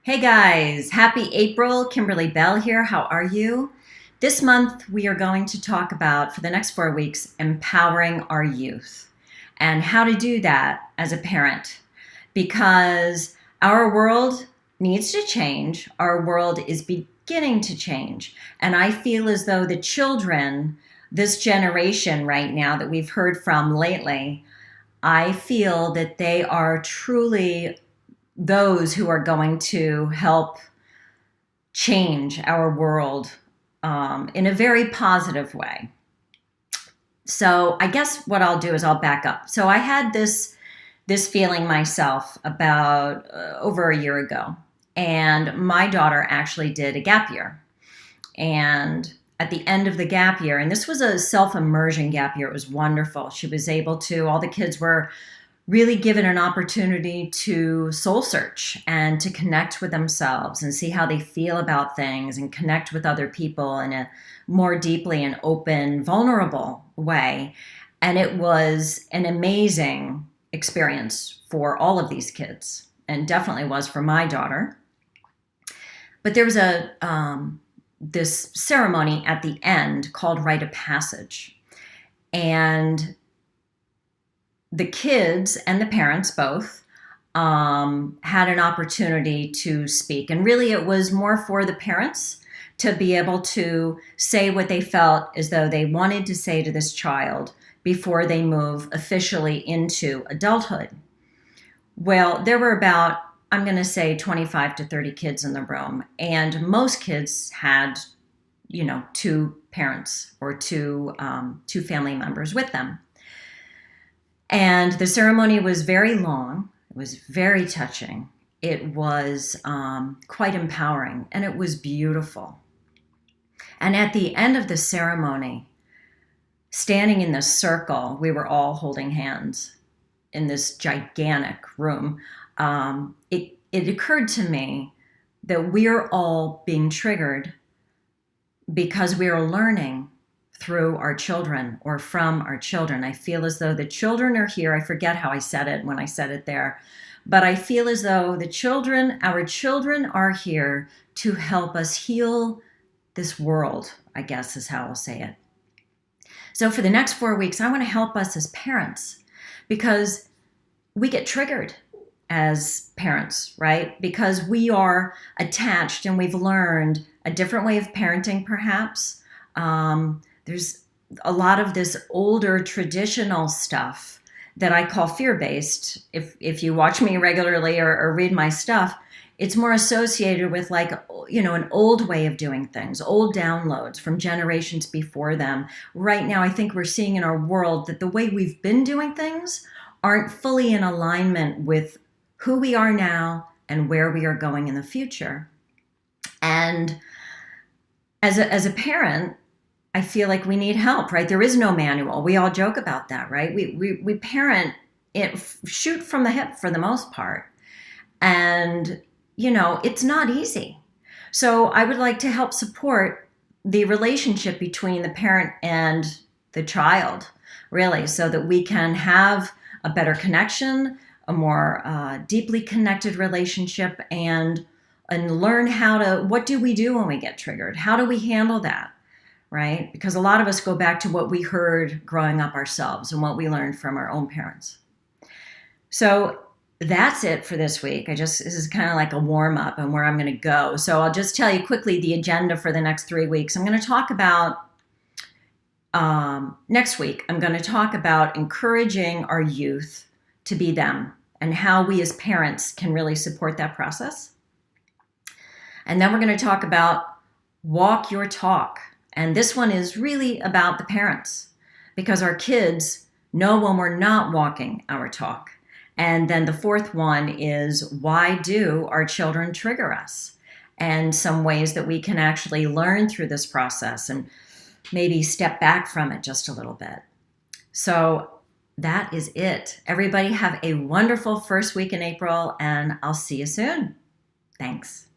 Hey guys, happy April. Kimberly Bell here. How are you? This month we are going to talk about, for the next 4 weeks, empowering our youth and how to do that as a parent because our world needs to change. Our world is beginning to change. And I feel as though the children, this generation right now that we've heard from lately, I feel that they are truly those who are going to help change our world in a very positive way. So I guess what I'll do is I'll back up. So I had this feeling myself about over a year ago, and my daughter actually did a gap year. And at the end of the gap year, and this was a self-immersion gap year, it was wonderful. She was able to, all the kids were really given an opportunity to soul search and to connect with themselves and see how they feel about things and connect with other people in a more deeply and open, vulnerable way. And it was an amazing experience for all of these kids, and definitely was for my daughter. But there was this ceremony at the end called Rite of Passage. And the kids and the parents both had an opportunity to speak. And really, it was more for the parents to be able to say what they felt as though they wanted to say to this child before they move officially into adulthood. Well, there were about, I'm going to say 25 to 30 kids in the room. And most kids had, two parents or two family members with them. And the ceremony was very long. It was very touching. It was quite empowering, and it was beautiful. And at the end of the ceremony, standing in the circle, we were all holding hands in this gigantic room. It occurred to me that we're all being triggered because we are learning through our children or from our children. I feel as though the children are here. I forget how I said it when I said it there, but I feel as though our children are here to help us heal this world, I guess is how I'll say it. So for the next 4 weeks, I want to help us as parents because we get triggered as parents, right? Because we are attached and we've learned a different way of parenting, perhaps. There's a lot of this older traditional stuff that I call fear-based. If you watch me regularly or read my stuff, it's more associated with an old way of doing things, old downloads from generations before them. Right now, I think we're seeing in our world that the way we've been doing things aren't fully in alignment with who we are now and where we are going in the future. And as a parent, I feel like we need help, right? There is no manual. We all joke about that, right? We parent it, shoot from the hip for the most part. And, it's not easy. So I would like to help support the relationship between the parent and the child, really, so that we can have a better connection, a more deeply connected relationship, and learn what do we do when we get triggered? How do we handle that? Right? Because a lot of us go back to what we heard growing up ourselves and what we learned from our own parents. So that's it for this week. this is kind of like a warm up and where I'm going to go. So I'll just tell you quickly the agenda for the next 3 weeks. I'm going to talk about, next week, I'm going to talk about encouraging our youth to be them and how we as parents can really support that process. And then we're going to talk about walk your talk. And this one is really about the parents because our kids know when we're not walking our talk. And then the fourth one is, why do our children trigger us? And some ways that we can actually learn through this process and maybe step back from it just a little bit. So that is it. Everybody have a wonderful first week in April, and I'll see you soon. Thanks.